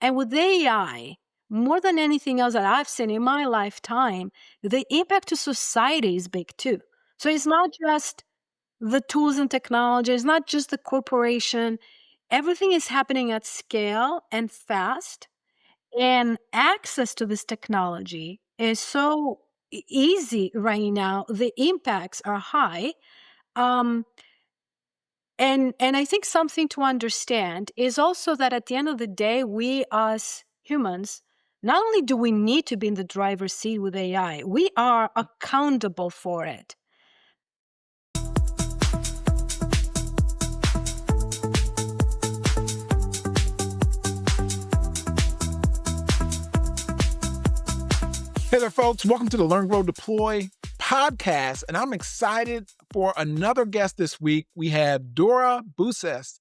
And with AI, more than anything else that I've seen in my lifetime, the impact to society is big too. So it's not just the tools and technology, it's not just the corporation. Everything is happening at scale and fast. And access to this technology is so easy right now. The impacts are high. Um, and I think something to understand is also that at the end of the day, we as humans, not only do we need to be in the driver's seat with AI, we are accountable for it. Hey there, folks. Welcome to the Learn.Grow.Deploy podcast. And I'm excited for another guest this week. We have Dora Buses.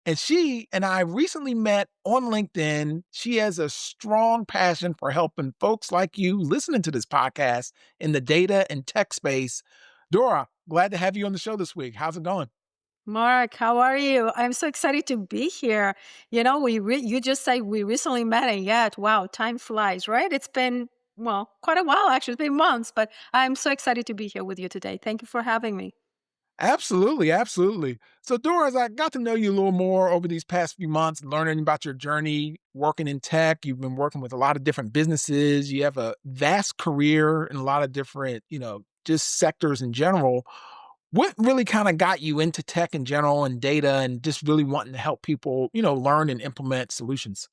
And she and I recently met on LinkedIn. She has a strong passion for helping folks like you listening to this podcast in the data and tech space. Dora, glad to have you on the show this week. How's it going? Mark, how are you? I'm so excited to be here. You just said we recently met, and yet, wow, time flies, right? It's been, well, quite a while, actually. It's been months, but I'm so excited to be here with you today. Thank you for having me. Absolutely, absolutely. So, Dora, as I got to know you a little more over these past few months, learning about your journey working in tech, you've been working with a lot of different businesses. You have a vast career in a lot of different, just sectors in general. What really kind of got you into tech in general and data and just really wanting to help people, learn and implement solutions?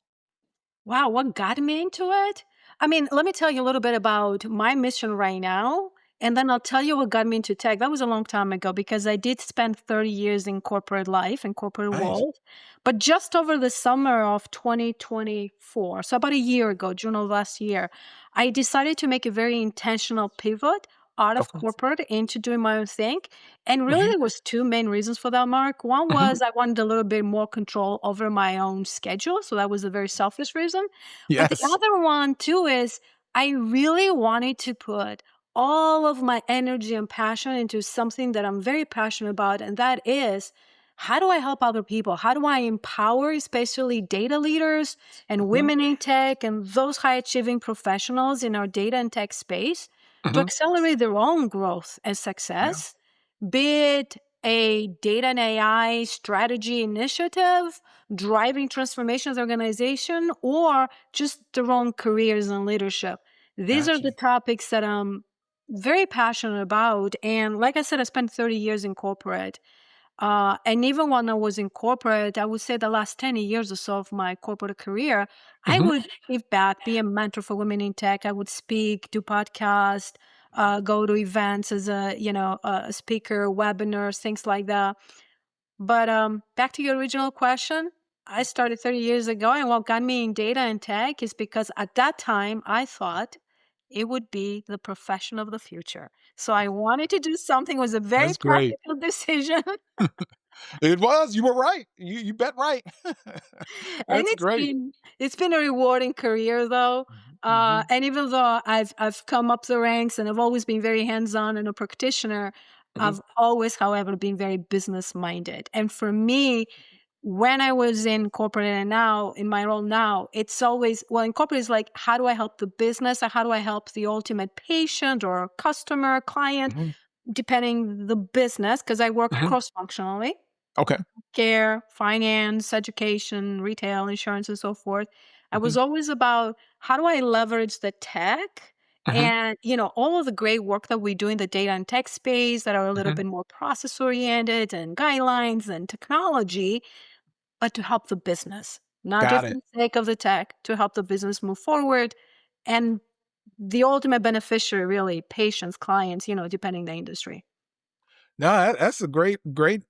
Wow, what got me into it? I mean, let me tell you a little bit about my mission right now, and then I'll tell you what got me into tech. That was a long time ago because I did spend 30 years in corporate life and corporate Nice. world. But just over the summer of 2024, so about a year ago, June of last year, I decided to make a very intentional pivot out of Okay. corporate into doing my own thing. And really, Hmm. there was two main reasons for that, Mark. One Hmm. was I wanted a little bit more control over my own schedule. So that was a very selfish reason. But the Yes. other one too is I really wanted to put all of my energy and passion into something that I'm very passionate about, and that is how do I help other people? How do I empower, especially data leaders and Hmm. women in tech and those high achieving professionals in our data and tech space to Hmm. accelerate their own growth and Yeah. success, be it a data and AI strategy initiative, driving transformation of the organization, or just their own careers and leadership. These are Gotcha. the topics that I'm very passionate about. And like I said, I spent 30 years in corporate. And even when I was in corporate, I would say the last 10 years or so of my corporate career, I Hmm. would give back, be a mentor for women in tech. I would speak, do podcasts, go to events as a speaker, webinars, things like that. But back to your original question, I started 30 years ago, and what got me in data and tech is because at that time I thought it would be the profession of the future. So I wanted to do something. It was a very That's great. practical decision. It was. You were right. You bet right. And That's great. it's been a rewarding career though. Mhm. And even though I've come up the ranks and I've always been very hands-on and a practitioner, Mhm. I've always, however, been very business minded. And for me, when I was in corporate and now in my role now, it's always, well, in corporate is like, how do I help the business, or how do I help the ultimate patient or customer, client, Mhm. depending the business, because I work Mhm. cross-functionally, Okay. care, finance, education, retail, insurance, and so forth. I was Mhm. always about how do I leverage the tech Mhm. and all of the great work that we do in the data and tech space that are a little Mhm. bit more process oriented and guidelines and technology, but to help the business, not Got just for it. the sake of the tech, to help the business move forward. And the ultimate beneficiary, really, patients, clients, depending the industry. No, that's a great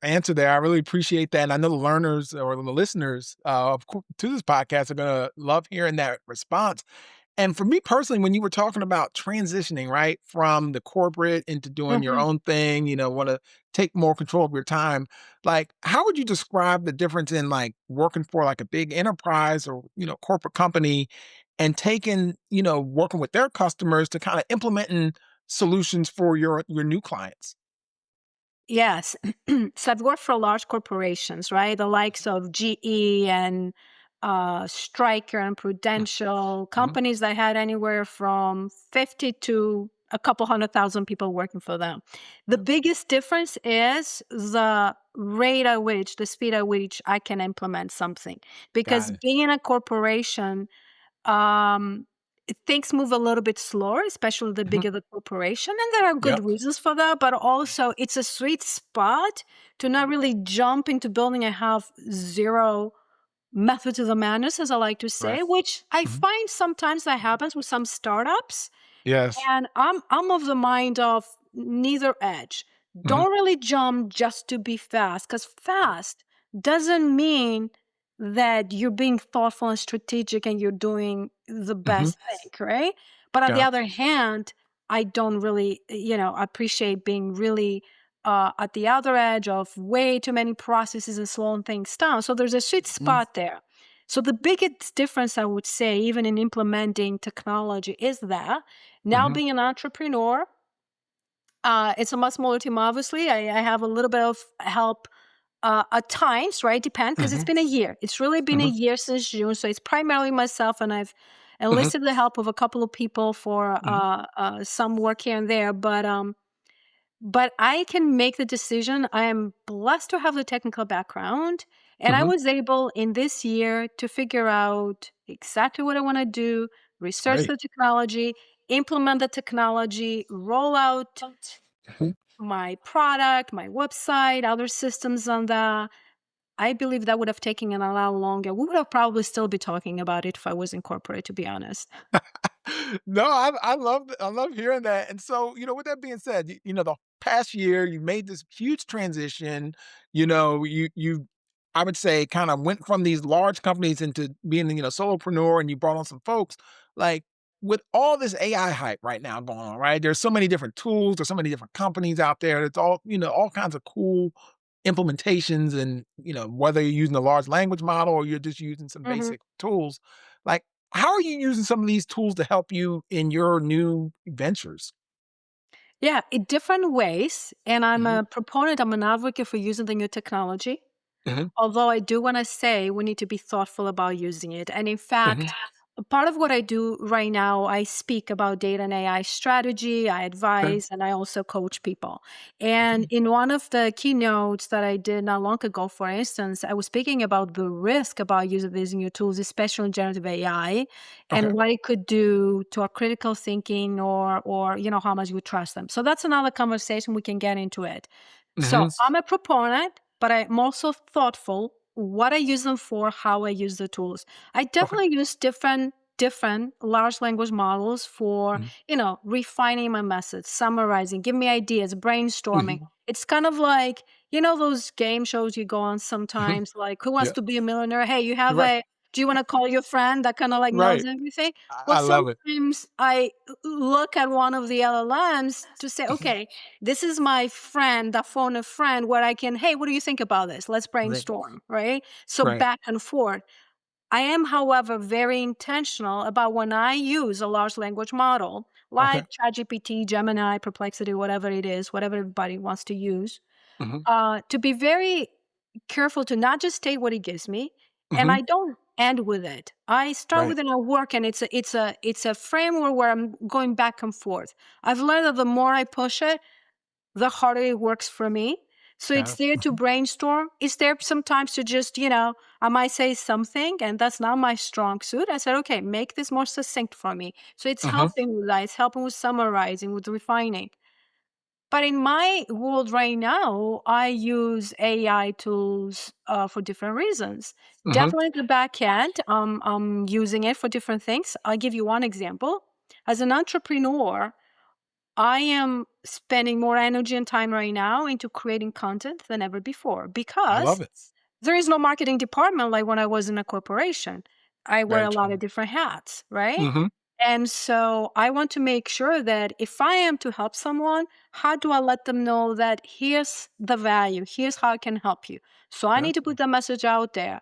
answer there. I really appreciate that. And I know the learners or the listeners to this podcast are going to love hearing that response. And for me personally, when you were talking about transitioning, right, from the corporate into doing your Mhm. own thing, want to take more control of your time, like, how would you describe the difference in like working for like a big enterprise or, corporate company and taking, working with their customers to kind of implementing solutions for your new clients? Yes. So I've worked for large corporations, right? The likes of GE and Stryker and Prudential, Mhm. companies that had anywhere from 50 to a couple 100,000 people working for them. The Yep. biggest difference is the speed at which I can implement something. Got Because it. being a corporation, um, things move a little bit slower, especially the Mhm. bigger the corporation, and there are good Yep. reasons for that. But also, it's a sweet spot to not really jump into building and have zero method to the madness, as I like to Right. say, which I Mhm. find sometimes that happens with some startups. Yes. And I'm of the mind of neither edge. Mhm. Don't really jump just to be fast, because fast doesn't mean that you're being thoughtful and strategic and you're doing the Mhm. best thing, right? But on the Got other hand, I don't really, appreciate being really at the other edge of way too many processes and slowing things down. So there's a sweet Mhm. spot there. So the biggest difference I would say, even in implementing technology, is that now Mhm. being an entrepreneur, it's a much smaller team, obviously. I have a little bit of help at times, right? Depend, because it's Mhm. been a year. It's really been a Mhm. year since June. So it's primarily myself, and I've Mhm. enlisted the help of a couple of people for Mhm. some work here and there. But I can make the decision. I am blessed to have the technical background. And I Mhm. was able in this year to figure out exactly what I want to do, research Great. the technology, implement the technology, roll out Mhm. my product, my website, other systems on that. I believe that would have taken a lot longer. We would have probably still be talking about it if I was incorporated, to be honest. No, I love hearing that. And so, with that being said, the past year you made this huge transition. You I would say kind of went from these large companies into being, solopreneur, and you brought on some folks. Like, with all this AI hype right now going on, right? There's so many different tools, there's so many different companies out there. It's all, all kinds of cool implementations, and whether you're using a large language model or you're just using some Mhm. basic tools. Like, how are you using some of these tools to help you in your new ventures? Yeah, in different ways. And I'm Mhm. a proponent, I'm an advocate for using the new technology. Mhm. Although I do want to say we need to be thoughtful about using it. And in Mhm. fact, a part of what I do right now, I speak about data and AI strategy, I Okay. advise, and I also coach people. And Okay. in one of the keynotes that I did not long ago, for instance, I was speaking about the risk about using these new tools, especially in generative AI, and Okay. what it could do to our critical thinking, or how much we trust them. So that's another conversation. We can get into it. So Mhm. I'm a proponent, but I'm also thoughtful what I use them for, how I use the tools. I Okay. definitely use different large language models for, Mhm. refining my message, summarizing, give me ideas, brainstorming. Mhm. It's kind of like, those game shows you go on Mhm. sometimes, like Who Wants Yeah. to Be a Millionaire? Hey, Right. do you want to call your friend that kind of like knows Right. everything? Well, I love it. sometimes I look at one of the LLMs to say, Mhm. okay, this is my friend, that phone a friend, where I can, hey, what do you think about this? Let's Right. brainstorm, right? So Right. back and forth. I am, however, very intentional about when I use a large language model Okay. like ChatGPT, Gemini, Perplexity, whatever it is, whatever everybody wants to use, Mhm. to be very careful to not just take what it gives me, and Mhm. I don't end with it. I start Right. with it and work, and it's a framework where I'm going back and forth. I've learned that the more I push it, the harder it works for me. So Got it's it. there to Mhm. brainstorm. It's there sometimes to just, I might say something and that's not my strong suit. I said, okay, make this more succinct for me. So it's Mhm. helping with that. It's helping with summarizing, with refining. But in my world right now, I use AI tools for different reasons. Mhm. Definitely the back end, I'm using it for different things. I'll give you one example. As an entrepreneur, I am spending more energy and time right now into creating content than ever before, I love because it. there is no marketing department like when I was in a corporation. I wear Very a lot true. of different hats, right? Mhm. And so I want to make sure that if I am to help someone, how do I let them know that here's the value, here's how I can help you? So I Yeah. need to put the message out there.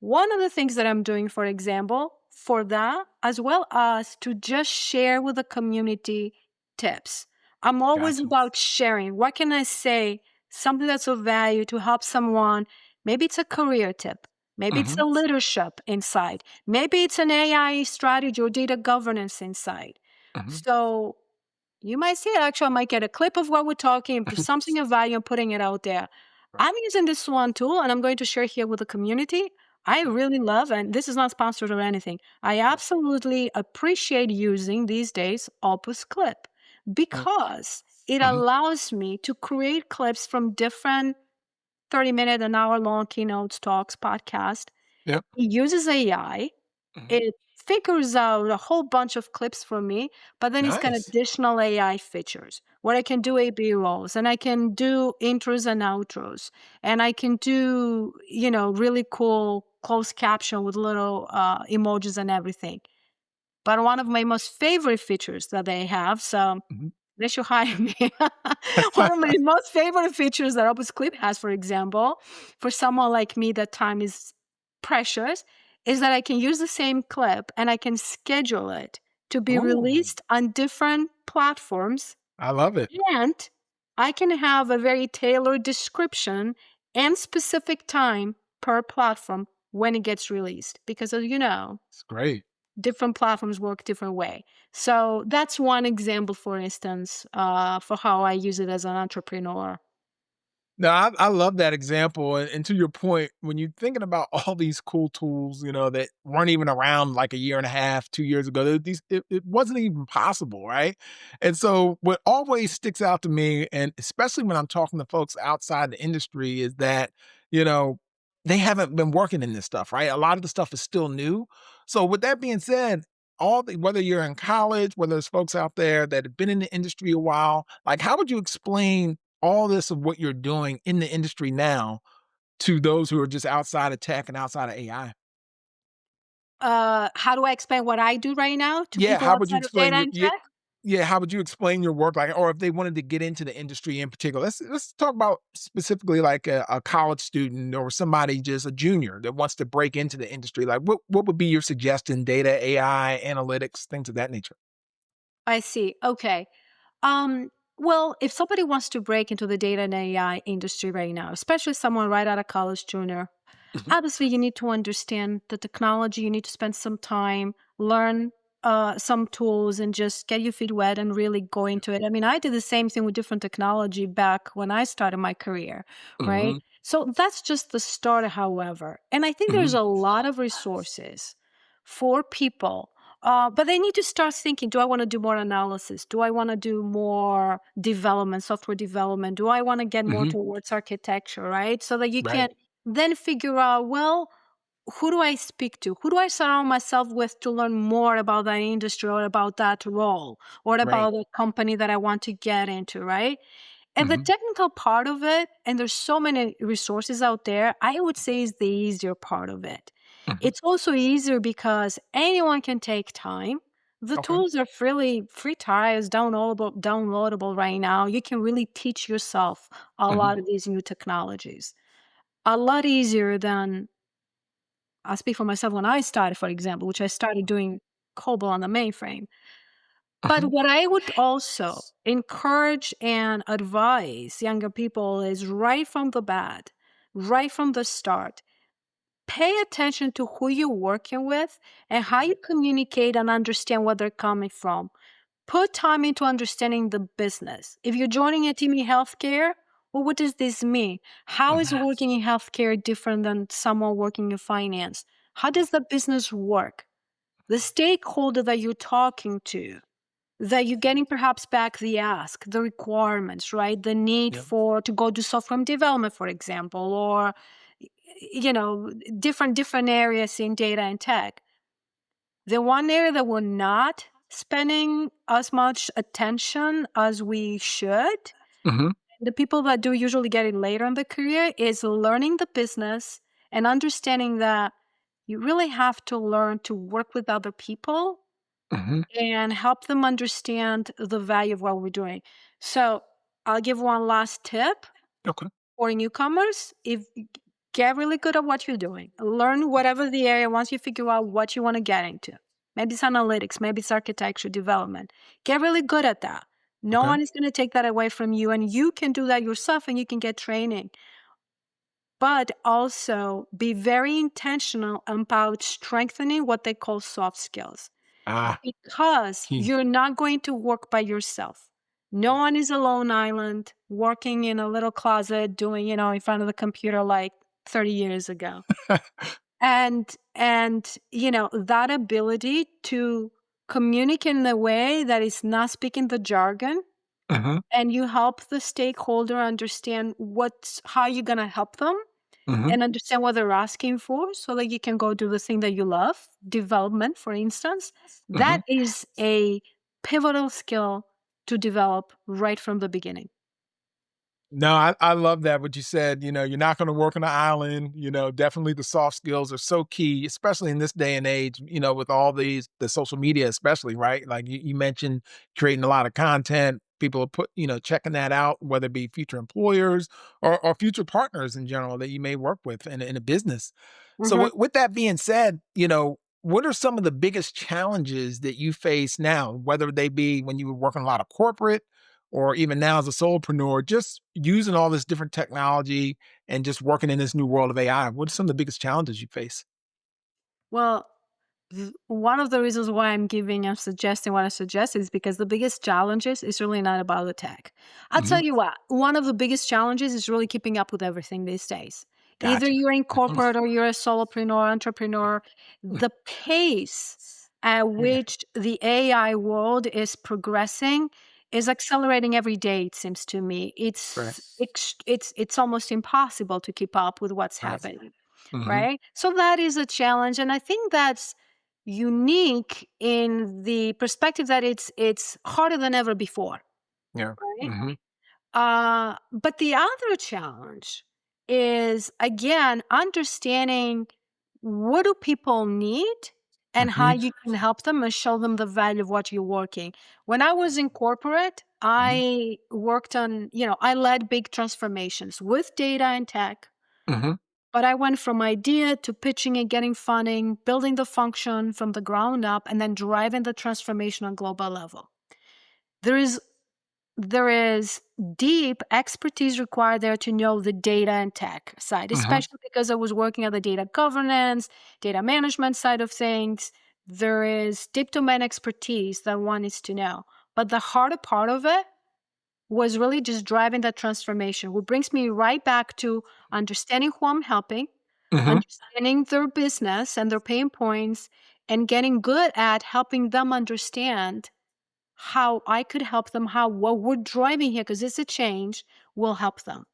One of the things that I'm doing, for example, for that, as well as to just share with the community tips. I'm always Gotcha. about sharing. What can I say? Something that's of value to help someone. Maybe it's a career tip. Maybe it's Mhm. a leadership insight. Maybe it's an AI strategy or data governance insight. Mhm. So you might see, actually, I might get a clip of what we're talking. If there's something of value, I'm putting it out there. Right. I'm using this one tool and I'm going to share here with the community. I Right. really love, and this is not sponsored or anything. I Right. absolutely appreciate using these days Opus Clip Right. because it Mhm. allows me to create clips from different 30-minute, an hour long keynotes, talks, podcast. Yep. It uses AI. Mhm. It figures out a whole bunch of clips for me, but then it's got Nice. additional AI features where I can do A/B rolls and I can do intros and outros and I can do, really cool closed caption with little emojis and everything. But one of my most favorite features that they have, so Mhm. they should hire me. One of my most favorite features that Opus Clip has, for example, for someone like me that time is precious, is that I can use the same clip and I can schedule it to be Ooh, released on different platforms, I love it. and I can have a very tailored description and specific time per platform when it gets released. Because as you know, It's great. different platforms work different way. So that's one example, for instance, for how I use it as an entrepreneur. No, I love that example, and to your point, when you're thinking about all these cool tools, that weren't even around like a year and a half, 2 years ago, it wasn't even possible, right? And so what always sticks out to me, and especially when I'm talking to folks outside the industry, is that, you know, they haven't been working in this stuff, right? A lot of the stuff is still new. So with that being said, whether you're in college, whether there's folks out there that have been in the industry a while, like how would you explain all this of what you're doing in the industry now to those who are just outside of tech and outside of AI? How do I explain what I do right now to Yeah, people how would you outside of explain data your and yeah, tech? yeah, how would you explain your work, like, or if they wanted to get into the industry in particular? Let's talk about specifically like a college student or somebody just a junior that wants to break into the industry. Like what would be your suggestion? Data, AI, analytics, things of that nature. I see. Okay. Um, well, if somebody wants to break into the data and AI industry right now, especially someone right out of college, junior, Mhm, obviously you need to understand the technology. You need to spend some time, learn some tools, and just get your feet wet and really go into it. I mean, I did the same thing with different technology back when I started my career, right? mhm, So that's just the start, however. And I think there's mhm, a lot of resources for people, but they need to start thinking, do I want to do more analysis? Do I want to do more development, software development? Do I want to get more mhm. towards architecture, right? So that you Right. can then figure out, well, who do I speak to? Who do I surround myself with to learn more about that industry or about that role or Right. about the company that I want to get into, right? And the Mhm, technical part of it, and there's so many resources out there, I would say is the easier part of it. mhm. It's also easier because anyone can take time. The Okay. tools are freely free trials, downloadable right now. You can really teach yourself a Mhm, lot of these new technologies. A lot easier than, I'll speak for myself, when I started, for example, which I started doing COBOL on the mainframe. But mhm, what I would also encourage and advise younger people is right from the bat, right from the start, pay attention to who you're working with and how you communicate and understand where they're coming from. Put time into understanding the business. If you're joining a team in healthcare, well, what does this mean? How is mhm. working in healthcare different than someone working in finance? How does the business work? The stakeholder that you're talking to, that you're getting perhaps back the ask, the requirements, right? The need Yep. for to go do software development, for example, or different areas in data and tech. The one area that we're not spending as much attention as we should, Mhm, the people that do usually get it later in the career, is learning the business and understanding that you really have to learn to work with other people mhm. and help them understand the value of what we're doing. So I'll give one last tip Okay. for newcomers. If Get really good at what you're doing. Learn whatever the area once you figure out what you want to get into. Maybe it's analytics, maybe it's architecture development. Get really good at that. No Okay. one is going to take that away from you, and you can do that yourself and you can get training. but also be very intentional about strengthening what they call soft skills, Ah, because key. you're not going to work by yourself. No one is a lone island working in a little closet doing, in front of the computer like 30 years ago. And that ability to communicate in a way that is not speaking the jargon, Hmm. and you help the stakeholder understand how you're going to help them Hmm. and understand what they're asking for, so that you can go do the thing that you love, development, for instance. Hmm. That is a pivotal skill to develop right from the beginning. No, I love that what you said. You're not going to work on an island. Definitely the soft skills are so key, especially in this day and age, with all the social media, especially, right? Like you mentioned creating a lot of content. People are checking that out, whether it be future employers or future partners in general that you may work with in a business. So Mhm. with that being said, what are some of the biggest challenges that you face now, whether they be when you were working a lot of corporate or even now as a solopreneur, just using all this different technology and just working in this new world of AI? What are some of the biggest challenges you face? Well, one of the reasons why I'm suggesting what I suggest is because the biggest challenges is really not about the tech. I'll Hmm. tell you what, one of the biggest challenges is really keeping up with everything these days. Either Gotcha. you're in Mhm. corporate or you're a solopreneur, entrepreneur, the pace at Yeah. which the AI world is progressing is accelerating every day, it seems to me. Right. It's almost impossible to keep up with what's Right. happening, Hmm. right? So that is a challenge, and I think that's unique in the perspective that it's harder than ever before, Yeah. right? Hmm. But the other challenge is, again, understanding what do people need and how Hmm. you can help them and show them the value of what you're working. When I was in corporate, I worked on, I led big transformations with data and tech. Hmm. But I went from idea to pitching and getting funding, building the function from the ground up, and then driving the transformation on global level. There is there is deep expertise required there to know the data and tech side, Hmm. especially because I was working on the data governance, data management side of things. There is deep domain expertise that one needs to know. But the harder part of it was really just driving that transformation, which brings me right back to understanding who I'm helping, Hmm. understanding their business and their pain points, and getting good at helping them understand how I could help them, how what we're driving here, because it's a change, will help them.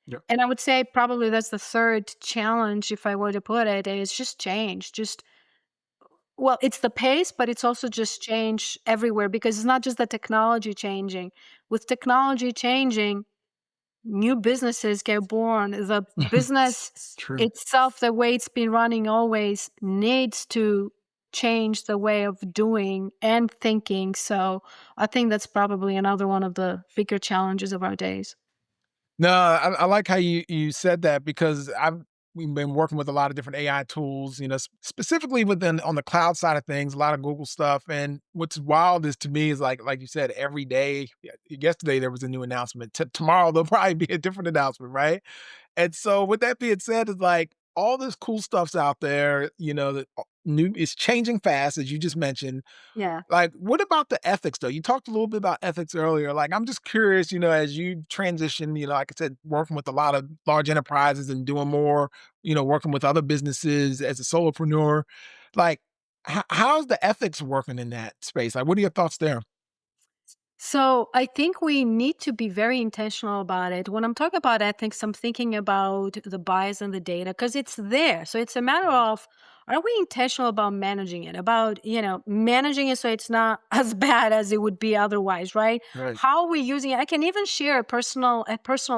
Yeah. And I would say probably that's the third challenge, if I were to put it, is just change. Well, it's the pace, but it's also just change everywhere, because it's not just the technology changing. With technology changing, new businesses get born. The Mhm. business True. itself, the way it's been running always, needs to change the way of doing and thinking. So I think that's probably another one of the bigger challenges of our days. No, I like how you said that because we've been working with a lot of different AI tools, specifically within on the cloud side of things, a lot of Google stuff. And what's wild is to me is like you said, every day. Yesterday there was a new announcement. Tomorrow there'll probably be a different announcement, right? And so with that being said, is like all this cool stuff's out there, that new is changing fast, as you just mentioned. Yeah. Like, what about the ethics though? You talked a little bit about ethics earlier. Like, I'm just curious, as you transition, like I said, working with a lot of large enterprises and doing more, working with other businesses as a solopreneur, like, how's the ethics working in that space? Like, what are your thoughts there? So I think we need to be very intentional about it. When I'm talking about ethics, I'm thinking about the bias and the data, because it's there. So it's a matter of, are we intentional about managing it, about, managing it so it's not as bad as it would be otherwise, right? Right. How are we using it? I can even share a personal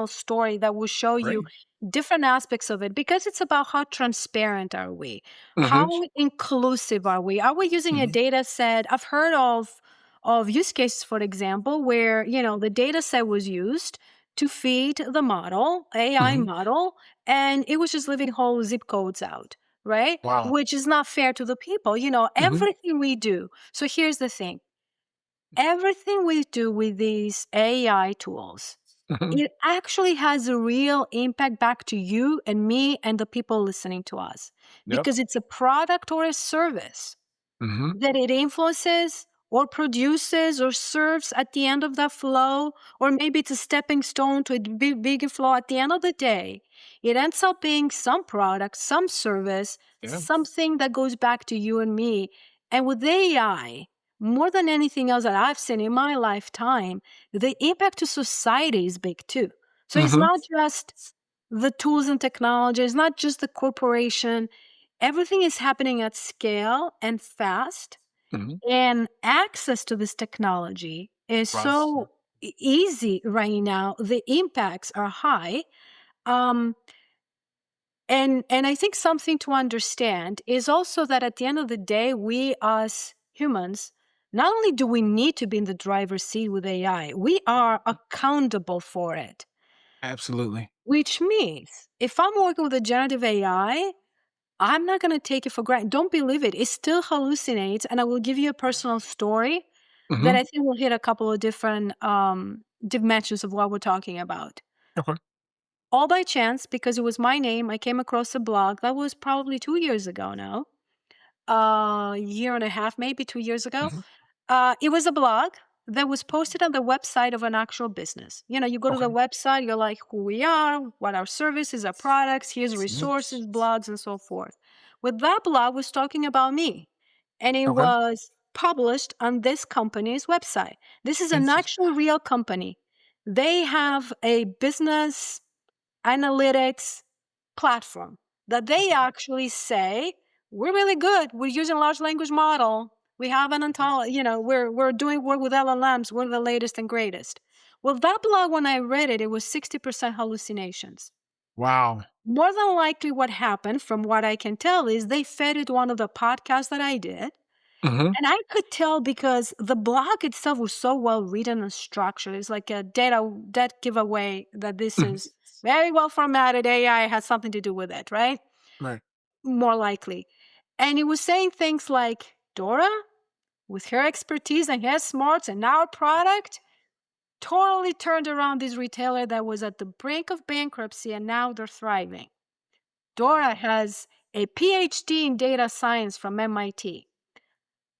story that will show you Great. different aspects of it, because it's about how transparent are we? Hmm. How inclusive are we? Are we using a Hmm. data set? I've heard of use cases, for example, where the data set was used to feed the model, AI Hmm. model, and it was just leaving whole zip codes out, right? Wow. Which is not fair to the people. Hmm. Everything we do. So here's the thing: everything we do with these AI tools Mhm. it actually has a real impact back to you and me and the people listening to us, Yep. because it's a product or a service Mhm. that it influences or produces or serves at the end of that flow, or maybe it's a stepping stone to a bigger flow. At the end of the day, it ends up being some product, some service, Yeah. something that goes back to you and me. And with AI, more than anything else that I've seen in my lifetime, the impact to society is big too. So it's Mhm. not just the tools and technology, it's not just the corporation. Everything is happening at scale and fast, Mhm. and access to this technology is Right. so easy right now. The impacts are high. Um, and I think something to understand is also that at the end of the day, we as humans, not only do we need to be in the driver's seat with AI, we are accountable for it. Absolutely. Which means if I'm working with a generative AI, I'm not going to take it for granted. Don't believe it. It still hallucinates. And I will give you a personal story that Mhm. I think will hit a couple of different dimensions of what we're talking about. Okay. All by chance, because it was my name, I came across a blog that was probably 2 years ago now, a year and a half, maybe 2 years ago. Mhm. It was a blog that was posted on the website of an actual business. You know, you go to the Okay. website, you're like, who we are, what our services, our products, here's Mhm. resources, blogs, and so forth. Well, that blog was talking about me, and it Okay. was published on this company's website. This is an Interesting. actual real company. They have a business analytics platform that they Okay. actually say, we're really good. We're using large language model. We have an Mhm. we're doing work with LLMs. We're the latest and greatest. Well, that blog, when I read it, it was 60% hallucinations. Wow. More than likely, what happened, from what I can tell, is they fed it one of the podcasts that I did. Mhm. And I could tell because the blog itself was so well written and structured. It's like a dead giveaway that this Mhm. is very well formatted. AI has something to do with it, right? Right. More likely. And he was saying things like, Dora, with her expertise and her smarts and our product, totally turned around this retailer that was at the brink of bankruptcy, and now they're thriving. Dora has a PhD in data science from MIT.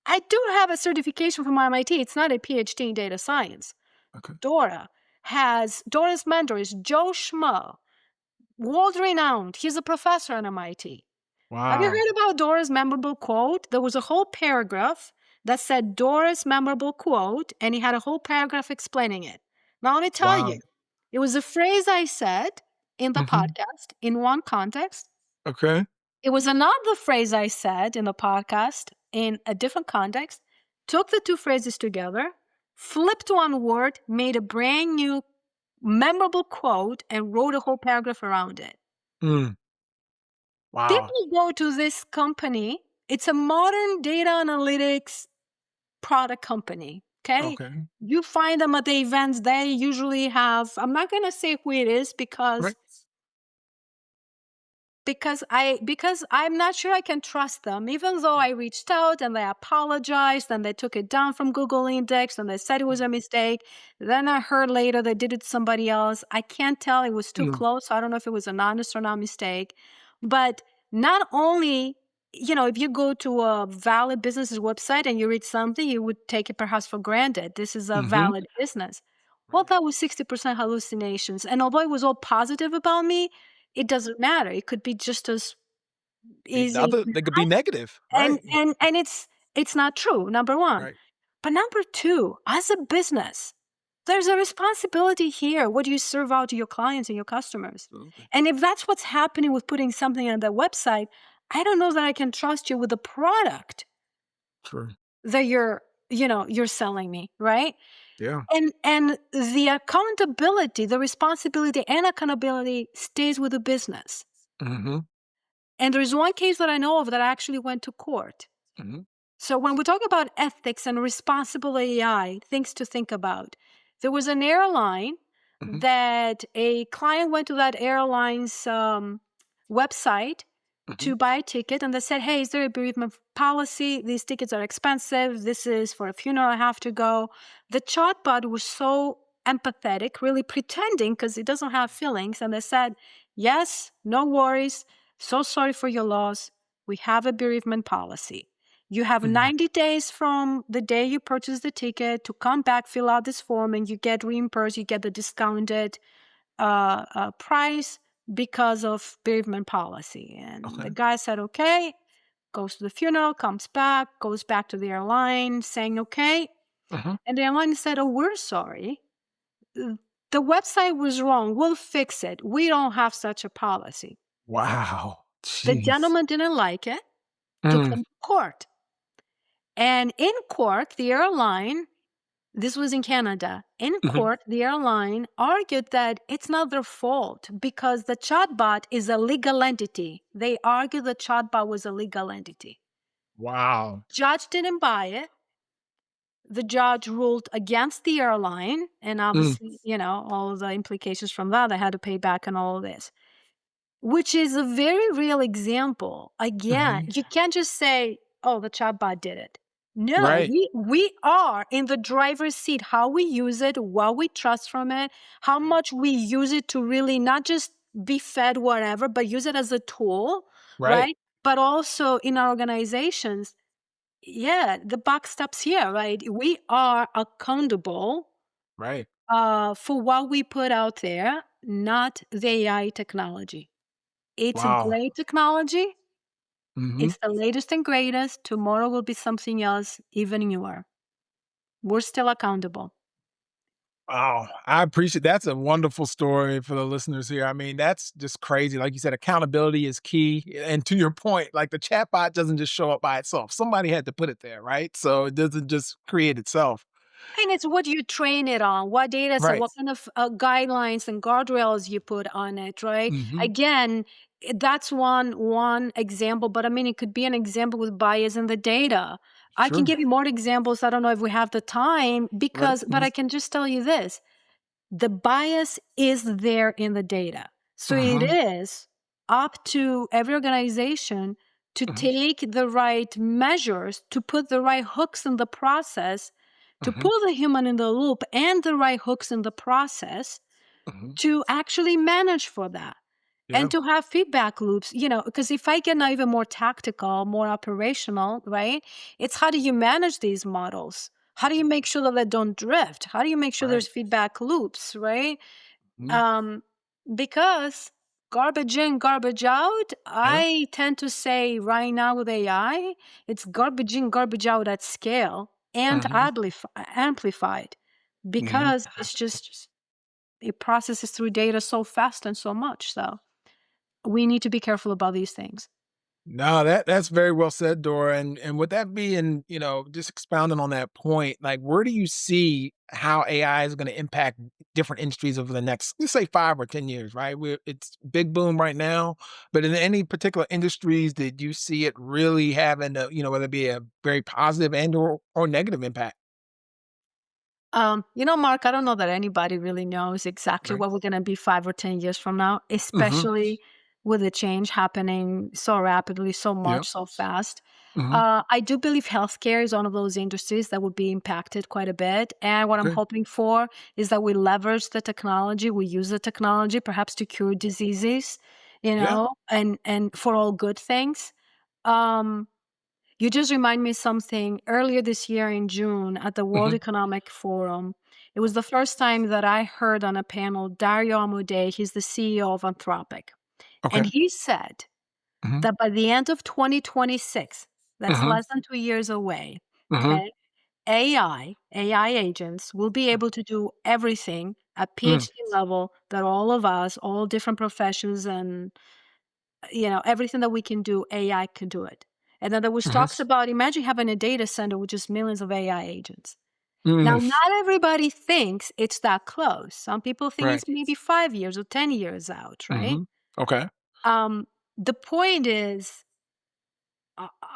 I do have a certification from MIT. It's not a PhD in data science. Okay. Dora's mentor is Joe Schmo, world renowned. He's a professor at MIT. Have you Wow. heard about Dora's memorable quote? There was a whole paragraph that said Dora's memorable quote, and he had a whole paragraph explaining it. Now, let me tell Wow. you, it was a phrase I said in the Mhm. podcast in one context. Okay. It was another phrase I said in the podcast in a different context, took the two phrases together, flipped one word, made a brand new memorable quote, and wrote a whole paragraph around it. Mm. Wow. People go to this company. It's a modern data analytics product company. Okay. Okay. You find them at the events. They usually have, I'm not going to say who it is Right. because I'm not sure I can trust them, even though I reached out and they apologized and they took it down from Google Index and they said it was a mistake. Then I heard later they did it to somebody else. I can't tell. It was too Mm. close. So I don't know if it was an honest or not mistake. But not only, if you go to a valid business's website and you read something, you would take it perhaps for granted. This is a Mhm. valid business. Well, Right. that was 60% hallucinations. And although it was all positive about me, it doesn't matter. It could be just as The easy other they could be negative. and Right. and and it's not true, number 1. Right. But number 2, as a business, there's a responsibility here. What do you serve out to your clients and your customers? Absolutely. And if that's what's happening with putting something on the website, I don't know that I can trust you with the product True. that you're selling me, right? Yeah. And the accountability, the responsibility and accountability stays with the business. Mhm. And there's one case that I know of that actually went to court. Mhm. So when we talk about ethics and responsible AI, things to think about. There was an airline Mhm. that a client went to that airline's website Mhm. to buy a ticket, and they said, "Hey, is there a bereavement policy? These tickets are expensive. This is for a funeral I have to go." The chatbot was so empathetic, really pretending because he doesn't have feelings. And they said, yes, no worries. So sorry for your loss. We have a bereavement policy. You have Mhm. 90 days from the day you purchase the ticket to come back, fill out this form, and you get reimbursed. You get the discounted price because of bereavement policy. And the Okay. guy said, okay, goes to the funeral, comes back, goes back to the airline saying, okay. Mhm. And the airline said, oh, we're sorry. Uh, The website was wrong. We'll fix it. We don't have such a policy. Wow. The Jeez. gentleman didn't like it, took Mm. them to court. And in court, the airline, this was in Canada, in Mhm. court, the airline argued that it's not their fault because the chatbot is a legal entity. They argued the chatbot was a legal entity. Wow. Judge didn't buy it. The judge ruled against the airline, and Mm. obviously, all the implications from that, they had to pay back and all of this, which is a very real example. Again, Mhm. you can't just say, oh, the chatbot did it. No, Right. we are in the driver's seat, how we use it, what we trust from it, how much we use it to really not just be fed whatever, but use it as a tool, Right. right? But also in our organizations, yeah, the buck stops here, right? We are accountable Right. for what we put out there, not the AI technology. It's a Wow. great technology. Mhm. It's the latest and greatest. Tomorrow will be something else, even newer. We're still accountable. Wow, I appreciate that's a wonderful story for the listeners here. I mean, that's just crazy. Like you said, accountability is key. And to your point, like the chatbot doesn't just show up by itself. Somebody had to put it there, right? So it doesn't just create itself. And it's what you train it on, what data set, Right. what kind of guidelines and guardrails you put on it, right? Mhm. Again, that's one example, but I mean, it could be an example with bias in the data. I can Sure. give you more examples. I don't know if we have the time Right. but I can just tell you this: the bias is there in the data. So it Mhm. is up to every organization to Mhm. take the right measures, to put the right hooks in the process, to Mhm. pull the human in the loop and the right hooks in the process Mhm. to actually manage for that and Yeah. to have feedback loops, because if I get now even more tactical, more operational, right? It's how do you manage these models? How do you make sure that they don't drift? How do you make sure Right. there's feedback loops, right? Mhm. Um, because garbage in, garbage out, Yeah. I tend to say right now with AI, it's garbage in, garbage out at scale and Mhm. amplified Mhm. because it processes through data so fast and so much. So we need to be careful about these things. No, that's very well said, Dora. And with that being, just expounding on that point, like where do you see how AI is going to impact different industries over the next, let's say 5 or 10 years, right? It's big boom right now, but in any particular industries that you see it really having whether it be a very positive and or negative impact. Mark, I don't know that anybody really knows exactly Right. what we're going to be 5 or 10 years from now, Hmm. especially with the change happening so rapidly, so Yeah. much, so fast. Hmm. I do believe healthcare is one of those industries that would be impacted quite a bit. And what I'm Okay. hoping for is that we leverage the technology, we use the technology perhaps to cure diseases, Yeah. and for all good things. Um, you just remind me something earlier this year in June at the World Hmm. Economic Forum. It was the first time that I heard on a panel Dario Amodei, he's the CEO of Anthropic. Okay. And he said Hmm. that by the end of 2026, that's Hmm. less than 2 years away, Hmm. okay, AI agents will be able to do everything at Mm. PhD level that all of us, all different professions and everything that we can do, AI can do it. And then there was Hmm. talks about imagine having a data center with just millions of AI agents. Now, Mm. not everybody thinks it's that close. Some people think Right. it's maybe 5 years or 10 years out, right? Hmm. Okay. The point is,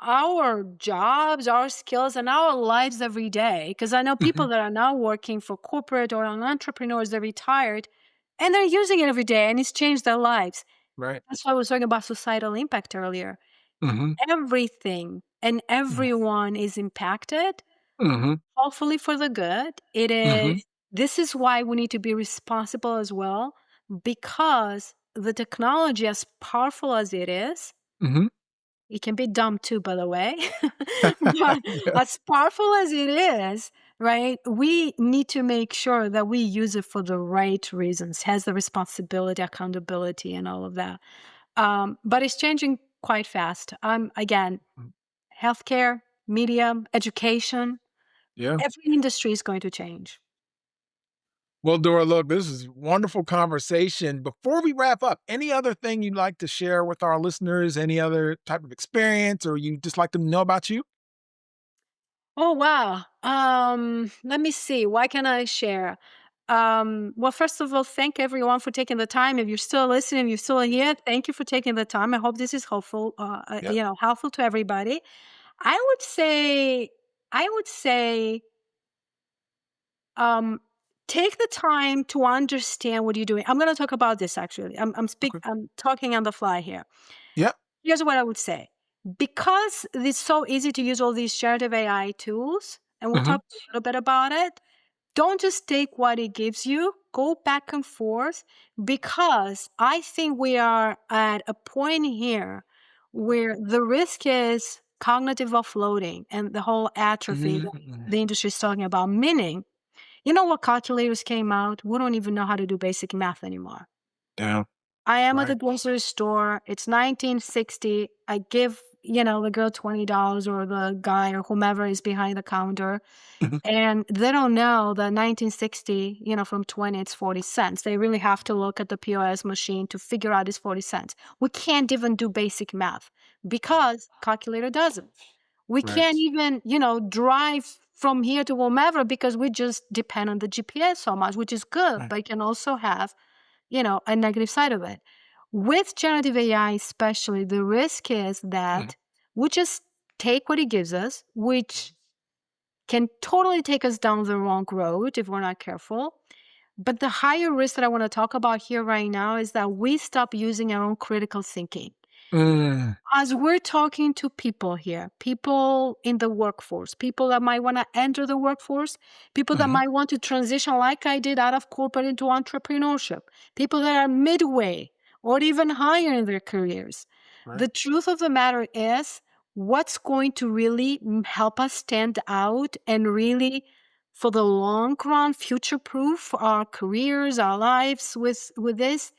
our jobs, our skills, and our lives every day. Because I know Hmm. people that are now working for corporate or entrepreneurs, they're retired and they're using it every day and it's changed their lives. Right. That's why I was talking about societal impact earlier. Hmm. Everything and everyone is impacted, Mhm, hopefully for the good. It mhm, is This is why we need to be responsible as well, because the technology, as powerful as it is, Mhm. it can be dumb too, by the way. But Yeah. as powerful as it is, right, we need to make sure that we use it for the right reasons, has the responsibility, accountability, and all of that. But it's changing quite fast. Again, Mm. healthcare, media, education, Yeah. every industry is going to change. Well, Dora, look, this is wonderful conversation. Before we wrap up, any other thing you'd like to share with our listeners? Any other type of experience, or you just like them to know about you? Oh, wow. Let me see. What can I share? Well, first of all, thank everyone for taking the time. If you're still listening, you're still here. Thank you for taking the time. I hope this is helpful. Yep. Helpful to everybody. I would say, I would say, um, take the time to understand what you're doing. I'm going to talk about this actually. Okay. I'm talking on the fly here. Yep. Here's what I would say. Because it's so easy to use all these generative AI tools, and we'll Mhm. talk a little bit about it, don't just take what it gives you, go back and forth, because I think we are at a point here where the risk is cognitive offloading and the whole atrophy that Mhm. the industry is talking about. Meaning, you know what calculators came out? We don't even know how to do basic math anymore. Down. I am at Right. the grocery store. It's 1960. I give, the girl $20 or the guy or whomever is behind the counter. Mhm. And they don't know that 1960, from 20, it's 40 cents. They really have to look at the POS machine to figure out it's 40 cents. We can't even do basic math because calculator doesn't. We Right. can't even, drive from here to whomever because we just depend on the GPS so much, which is good, Right. but it can also have a negative side of it. With generative AI, especially, the risk is Mhm. that we just take what it gives us, which can totally take us down the wrong road if we're not careful. But the higher risk that I want to talk about here right now is that we stop using our own critical thinking. Mm. As we're talking to people here, people in the workforce, people that might want to enter the workforce, people that Mhm. might want to transition like I did out of corporate into entrepreneurship, people that are midway or even higher in their careers. Right. The truth of the matter is, what's going to really help us stand out and really, for the long run, future proof our careers, our lives with this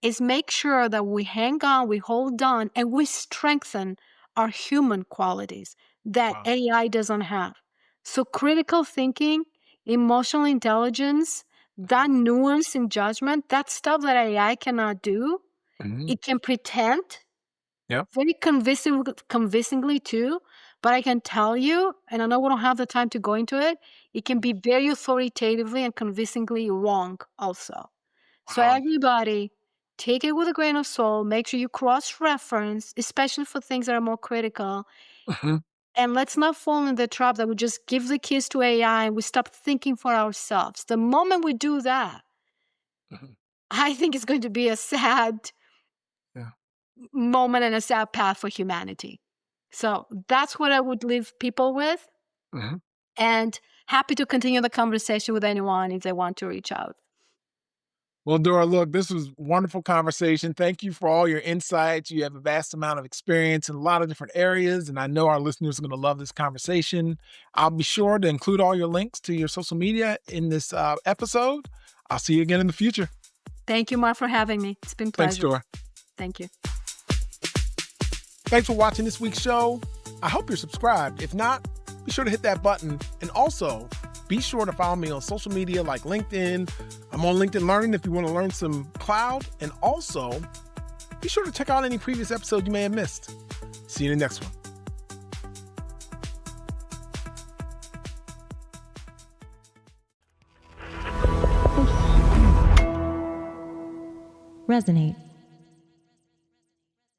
is make sure that we hang on, we hold on, and we strengthen our human qualities that Wow. AI doesn't have. So, critical thinking, emotional intelligence, that nuance in judgment, that stuff that AI cannot do, Mhm. it can pretend Yep. very convincingly too. But I can tell you, and I know we don't have the time to go into it, it can be very authoritatively and convincingly wrong also. So Wow. everybody, take it with a grain of salt. Make sure you cross-reference, especially for things that are more critical. Mhm. And let's not fall in the trap that we just give the keys to AI and we stop thinking for ourselves. The moment we do that, Mhm. I think it's going to be a sad Yeah. moment and a sad path for humanity. So that's what I would leave people with. Mhm. And happy to continue the conversation with anyone if they want to reach out. Well, Dora, look, this was wonderful conversation. Thank you for all your insights. You have a vast amount of experience in a lot of different areas, and I know our listeners are going to love this conversation. I'll be sure to include all your links to your social media in this episode. I'll see you again in the future. Thank you, Mark, for having me. It's been a Thanks, pleasure. Dora. Thank you. Thanks for watching this week's show. I hope you're subscribed. If not, be sure to hit that button. And also, be sure to follow me on social media like LinkedIn. I'm on LinkedIn Learning if you want to learn some cloud. And also, be sure to check out any previous episode you may have missed. See you in the next one. Resonate.